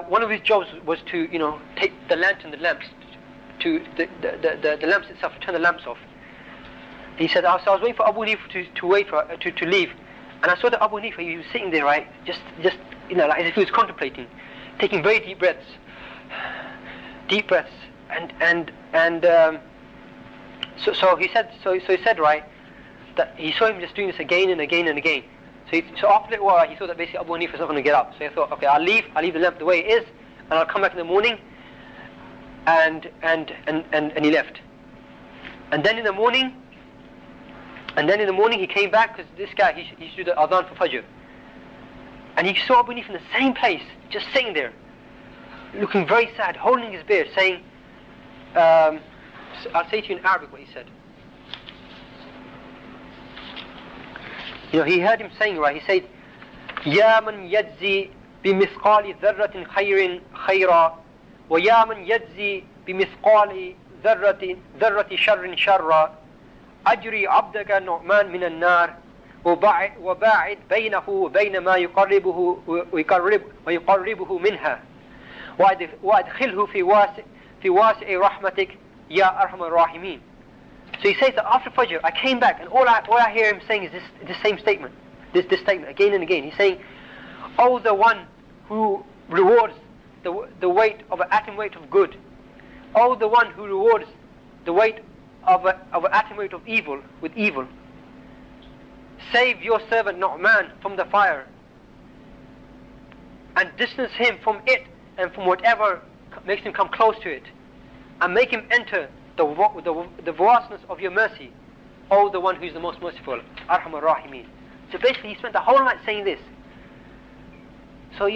one of his jobs was to, take the lantern, the lamps, to the lamps itself, to turn the lamps off. He said, so I was waiting for Abu Hanifa to leave, and I saw that Abu Hanifa, he was sitting there, right, just like as if he was contemplating, taking very deep breaths, so he said, right, that he saw him just doing this again and again and again. So after a little while, he saw that basically Abu Hanifa is not going to get up. So he thought, okay, I'll leave the lamp the way it is, and I'll come back in the morning. And he left. And then in the morning he came back, because this guy, he used to do the adhan for Fajr. And he saw Abu Hanifa in the same place, just sitting there, looking very sad, holding his beard, saying, I'll say to you in Arabic what he said. He heard him saying, right, he said, يا من يجزي بمثقال ذرة خير خيرا ويا من يجزي بمثقال ذرة شر شرا أجري عبدك نعمان من النار وباعد بينه وبين ما يقربه ويقربه منها وأدخله في واسع رحمتك يا أرحم الراحمين. So he says that after Fajr, I came back, and all I hear him saying is this same statement, this statement again and again. He's saying, "Oh, the one who rewards the weight of an atom weight of good. Oh, the one who rewards the weight of an atom weight of evil with evil. Save your servant Nu'man from the fire, and distance him from it and from whatever makes him come close to it, and make him enter the vastness of your mercy, oh, the one who is the most merciful, Arhamar Rahimin." So basically, he spent the whole night saying this. So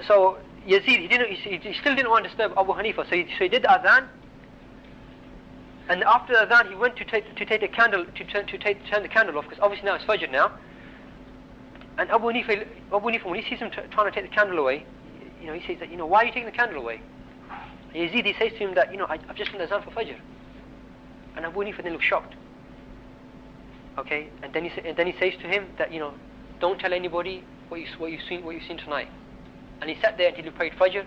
so Yazid, he still didn't want to disturb Abu Hanifa, so he did the adhan, and after the adhan, he went to take the candle, turn the candle off, because obviously now it's Fajr now. And Abu Hanifa, when he sees him trying to take the candle away, he says that, why are you taking the candle away? Yazid, he says to him that, I've just done the adhan for Fajr. And Abu Hanifa then looks shocked. Okay, and then he says to him that, don't tell anybody what you've seen tonight. And he sat there until he prayed Fajr.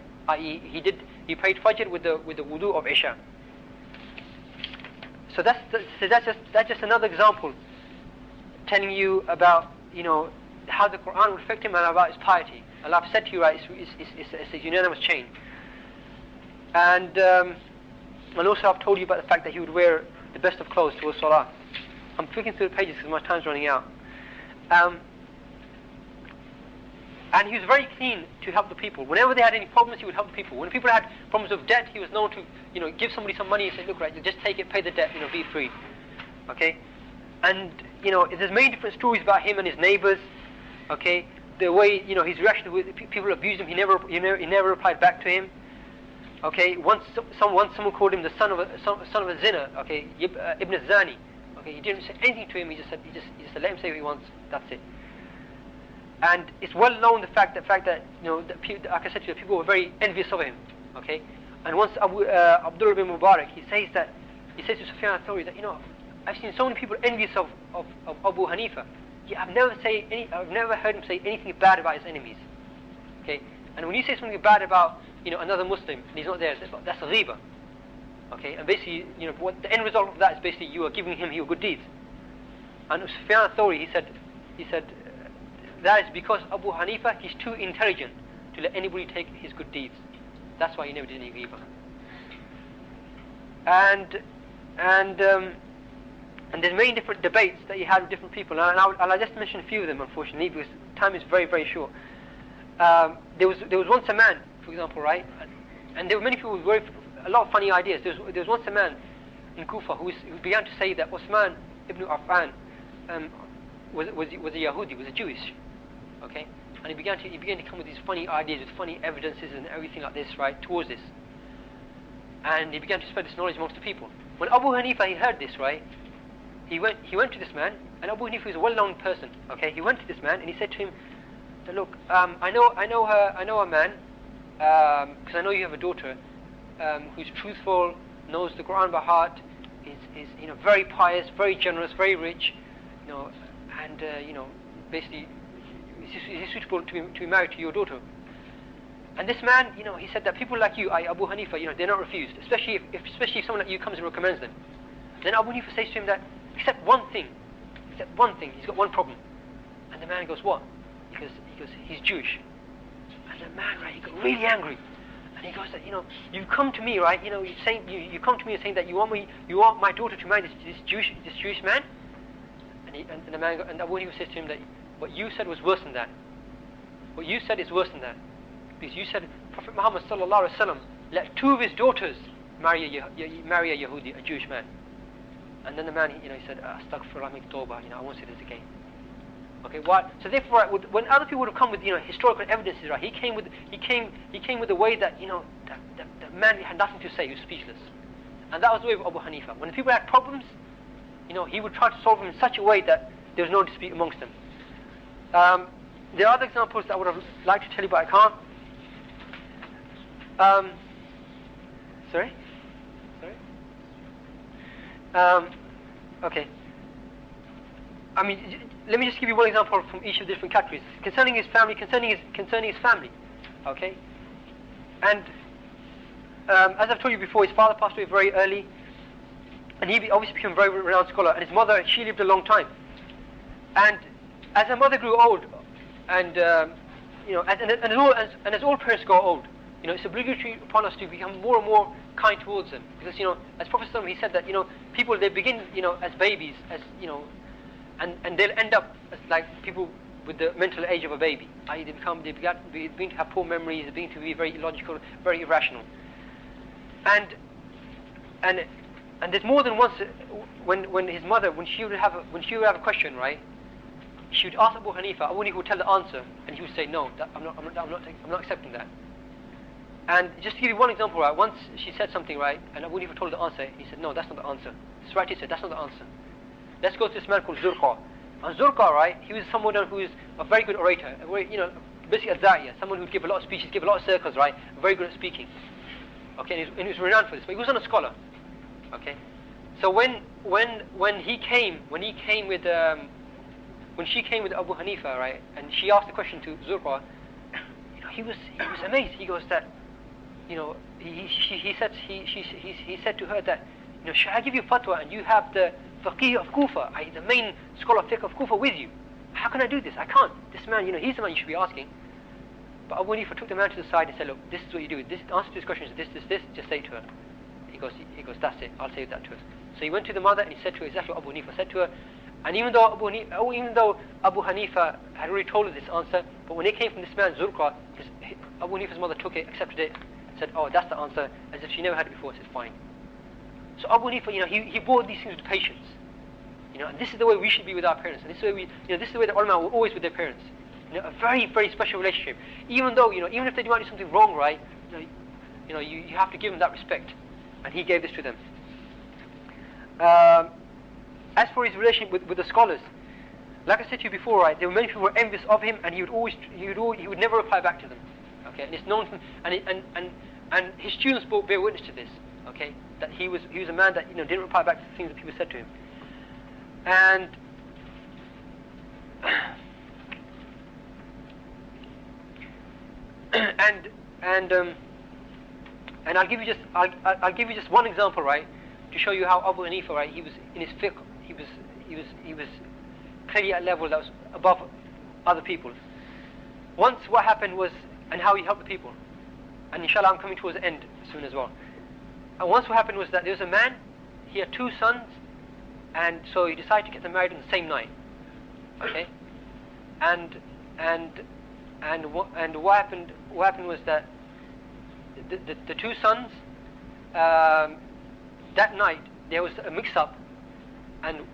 He prayed Fajr with the wudu of Isha. So that's just another example, telling you about how the Quran will affect him and about his piety. Allah said to you, right, it's a unanimous chain. And also I've told you about the fact that he would wear the best of clothes towards Salah. I'm flicking through the pages because my time's running out. And he was very keen to help the people. Whenever they had any problems, he would help the people. When people had problems of debt, he was known to, give somebody some money and say, look, right, just take it, pay the debt, be free. Okay? And, there's many different stories about him and his neighbors. Okay? The way, his reaction with people abused him, he never replied back to him. Okay? Once someone called him the son of a zina. Okay? Ibn Zani. Okay? He didn't say anything to him. He just said, let him say what he wants. That's it. And it's well known the fact that like I said to you, people were very envious of him. Okay, and once Abdullah bin Mubarak, he says to Sufyan al-Thawri that I've seen so many people envious of Abu Hanifa. I've never heard him say anything bad about his enemies. Okay, and when you say something bad about another Muslim and he's not there, that's a ghiba. Okay, and basically what the end result of that is basically you are giving him your good deeds. And Sufyan al-Thawri, he said. That is because Abu Hanifa, he's too intelligent to let anybody take his good deeds. That's why he never did any ghiba. And there's many different debates that he had with different people. And I'll just mention a few of them, unfortunately, because time is very, very short. There was once a man, for example, right? And there were many people with a lot of funny ideas. There was once a man in Kufa who began to say that Osman ibn Affan was a Yahudi, was a Jewish. Okay, and he began to come with these funny ideas, with funny evidences and everything like this, right, towards this. And he began to spread this knowledge amongst the people. When Abu Hanifa, he heard this, right, he went to this man, and Abu Hanifa is a well-known person. Okay, he went to this man and he said to him, "Look, I know a man, because I know you have a daughter who's truthful, knows the Quran by heart, is very pious, very generous, very rich, and basically he suitable to be married to your daughter? And this man, he said that people like you, Abu Hanifa, they're not refused, especially if someone like you comes and recommends them. Then Abu Hanifa says to him that, except one thing, he's got one problem. And the man goes, what? He goes, he's Jewish. And the man, right, he got really angry. And he goes that, you've come to me, right, you're saying, you come to me and saying that you want my daughter to marry this Jewish man? And the man, and Abu Hanifa says to him that, what you said was worse than that. What you said is worse than that. Because you said Prophet Muhammad sallallahu alaihi wasallam let two of his daughters marry a Yahudi, a Jewish man. And then the man, he said, Astaghfirullah min tawbah, I won't say this again. Okay, what? So therefore, right, when other people would have come with historical evidences, right, he came with the way that the man had nothing to say, he was speechless. And that was the way of Abu Hanifa. When the people had problems, he would try to solve them in such a way that there was no dispute amongst them. There are other examples that I would have liked to tell you, but I can't. Sorry? Okay. I mean, let me just give you one example from each of the different categories. Concerning his family, okay? And as I've told you before, his father passed away very early, and he obviously became a very renowned scholar. And his mother, she lived a long time. And as her mother grew old, and as all parents grow old, it's obligatory upon us to become more and more kind towards them, because as Prophet ﷺ, he said that people, they begin as babies, and they'll end up as like people with the mental age of a baby. They begin to have poor memories, they begin to be very illogical, very irrational. And there's more than once when his mother, when she would have a question, right, she would ask Abu Hanifa. Abu Hanifa would tell the answer, and he would say, no, I'm not accepting that. And just to give you one example, right, once she said something, right, and Abu Hanifa told the answer, he said, no, that's not the answer. This right, he said, that's not the answer. Let's go to this man called Zurqa. And Zurqa, right, he was someone who is a very good orator, basically a da'iyah, someone who would give a lot of speeches, give a lot of circles, right, very good at speaking. Okay, and he was renowned for this, but he wasn't a scholar. Okay, so when she came with Abu Hanifa, right, and she asked the question to Zurqa, he was amazed. He goes that, he said to her that, should I give you fatwa and you have the faqih of Kufa, the main scholar of fiqh of Kufa with you? How can I do this? I can't. This man, he's the man you should be asking. But Abu Hanifa took the man to the side and said, look, this is what you do. This answer to this question is this, just say it to her. He goes, that's it, I'll say that to her. So he went to the mother and he said to her exactly what Abu Hanifa said to her. And even though Abu Hanifa had already told her this answer, but when it came from this man, Zurqa, Abu Hanifa's mother took it, accepted it, said, oh, that's the answer, as if she never had it before, said, fine. So Abu Hanifa, he bore these things with patience. And this is the way we should be with our parents. And this is the way this is the way the ulama were always with their parents. A very, very special relationship. Even though, even if they might do something wrong, right, you have to give them that respect. And he gave this to them. As for his relationship with the scholars, like I said to you before, right, there were many people who were envious of him, and he would never reply back to them. Okay, and it's known from, and his students bear witness to this. Okay, that he was a man that didn't reply back to the things that people said to him. And and I'll give you just one example, right, to show you how Abu Hanifa, right, he was in his fiqh, he was clearly at a level that was above other people. Once what happened was, and how he helped the people, and inshallah I'm coming towards the end soon as well. And once what happened was that there was a man, he had two sons, and so he decided to get them married on the same night. Okay, and what happened was that the two sons, that night there was a mix-up, and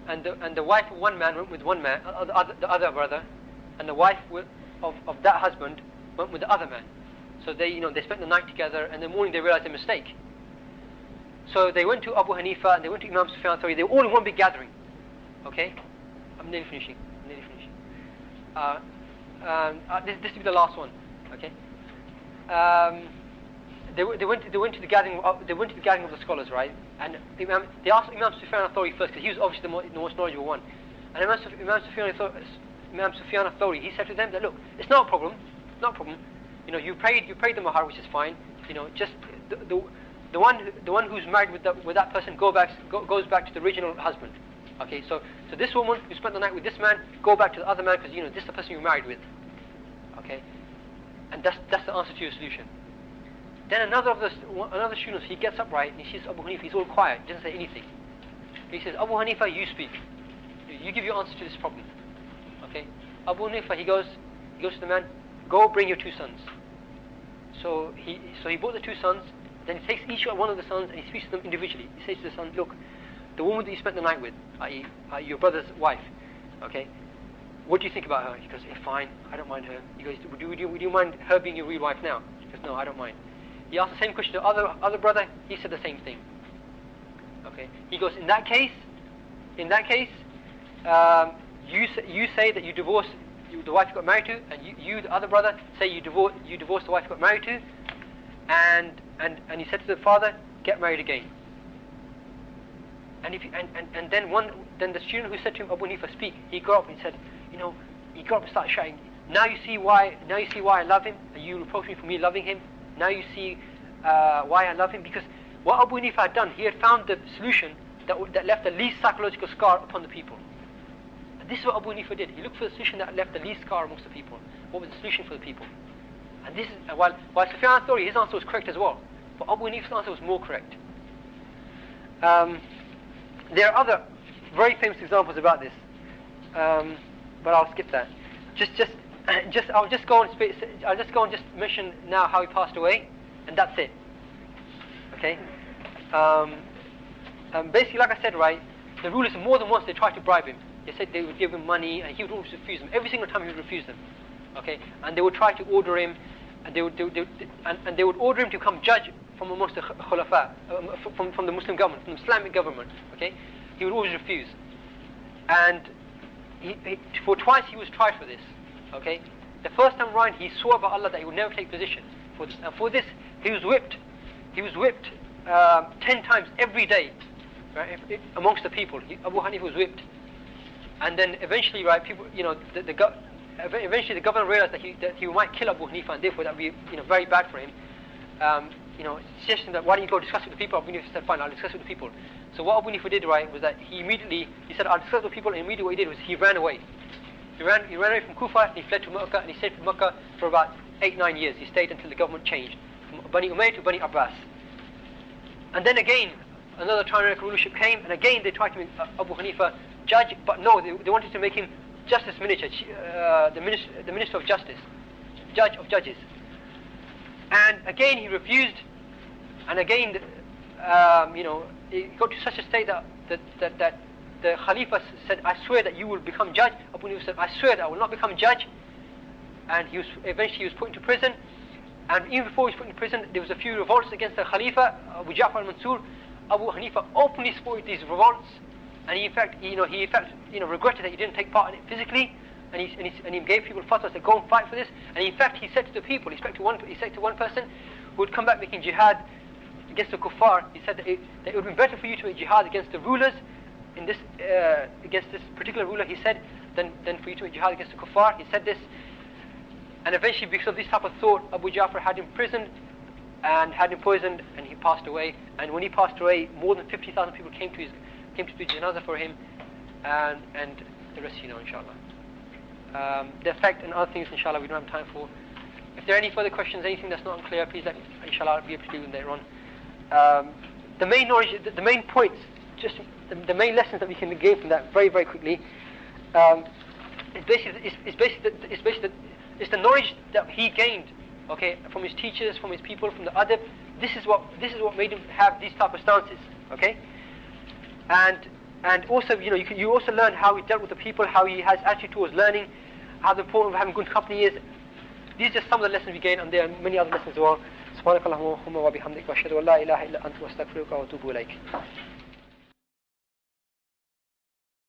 the wife of one man went with one man, the other brother, and the wife of that husband went with the other man. So they spent the night together, and in the morning they realized their mistake. So they went to Abu Hanifa and they went to Imam Sufyan al-Thawri. They were all in one big gathering. Okay, I'm nearly finishing. This will be the last one. Okay. They went to the gathering. They went to the gathering of the scholars, right? And they asked Imam Sufyan al-Thawri first, because he was obviously the most knowledgeable one. And Imam Sufyan Imam Sufyan al-Thawri, he said to them that, look, it's not a problem, not a problem. You know, you paid the mahar, which is fine. You know, just the one who's married with that person goes back to the original husband. Okay, so this woman who spent the night with this man, go back to the other man, because you know this is the person you're married with. Okay, and that's the answer to your solution. Then another student, he gets up right and he sees Abu Hanifa. He's all quiet, doesn't say anything. He says, Abu Hanifa, you speak. You give your answer to this problem. Okay, Abu Hanifa, he goes to the man, go bring your 2 sons. So he brought the 2 sons. Then he takes each one of the sons and he speaks to them individually. He says to the son, look, the woman that you spent the night with, i.e. Your brother's wife, okay, what do you think about her? He goes, yeah, fine, I don't mind her. He goes, would you mind her being your real wife now? He goes, no, I don't mind. He asked the same question to the other brother. He said the same thing. Okay, he goes, in that case, you say that you divorced the wife you got married to, and you the other brother, say you divorced the wife you got married to, and he said to the father, get married again. And then the student who said to him, Abu Hanifa, speak, he got up and said, he got up and started shouting, now you see why I love him, and you reproach me for me loving him. Now you see why I love him, because what Abu Hanifa had done, he had found the solution that left the least psychological scar upon the people. And this is what Abu Hanifa did. He looked for the solution that left the least scar amongst the people. What was the solution for the people? And this is while Sufyan al-Thawri, his answer was correct as well, but Abu Hanifa's answer was more correct. There are other very famous examples about this, but I'll skip that. I'll just go and just mention now how he passed away, and that's it. Okay. Basically, like I said, right, the rulers more than once they tried to bribe him. They said they would give him money, and he would always refuse them. Every single time he would refuse them. Okay, and they would try to order him, and they would order him to become judge from amongst the khulafa, from the Muslim government, from the Islamic government. Okay, he would always refuse, and for twice he was tried for this. Okay, the first time round he swore by Allah that he would never take position for this, and for this he was whipped. He was whipped 10 times every day, right, amongst the people. Abu Hanifa was whipped, and then eventually, right, people, eventually the governor realized that he might kill Abu Hanifa, and therefore that would be very bad for him. Suggesting that, why don't you go discuss it with the people? Abu Hanifa said, fine, I'll discuss it with the people. So what Abu Hanifa did, right, was that he said, I'll discuss it with the people, and immediately what he did was he ran away. He ran away from Kufa, and he fled to Makkah, and he stayed in Makkah for about 8-9 years. He stayed until the government changed from Bani Umayyah to Bani Abbas. And then again, another tyrannical rulership came, and again they tried to make Abu Hanifa judge, but no, they wanted to make him justice minister, the minister of justice, judge of judges. And again he refused, and again, it got to such a state that the Khalifa said, I swear that you will become judge. Abu Hanifa said, I swear that I will not become judge. And eventually he was put into prison. And even before he was put into prison, there was a few revolts against the Khalifa, Abu Ja'far al-Mansur. Abu Hanifa openly supported these revolts, and he in fact regretted that he didn't take part in it physically, and he gave people fatwas to go and fight for this. And in fact, he said to the people, he said to one person who would come back making jihad against the kuffar, he said that it would have been better for you to make jihad against the rulers against this particular ruler, he said, than for you to make jihad against the kuffar. He said this, and eventually, because of this type of thought, Abu Ja'far had him imprisoned and had him poisoned, and he passed away. And when he passed away, more than 50,000 people came to do janazah for him, and the rest you know, inshallah. The effect and other things, inshallah, we don't have time for. If there are any further questions, anything that's not unclear, please let me, inshallah, I'll be able to do them later on. The main knowledge, the main points, just the main lessons that we can gain from that, very, very quickly, it's the knowledge that he gained, okay, from his teachers, from his people, from the adab. This is what made him have these type of stances, okay. And also, you also learn how he dealt with the people, how he has attitude towards learning, how the importance of having good company is. These are just some of the lessons we gain, and there are many other lessons as well. سبحانك اللهم وبحمدك واشهد ان لا اله الا انت واستغفرك واتوب اليك.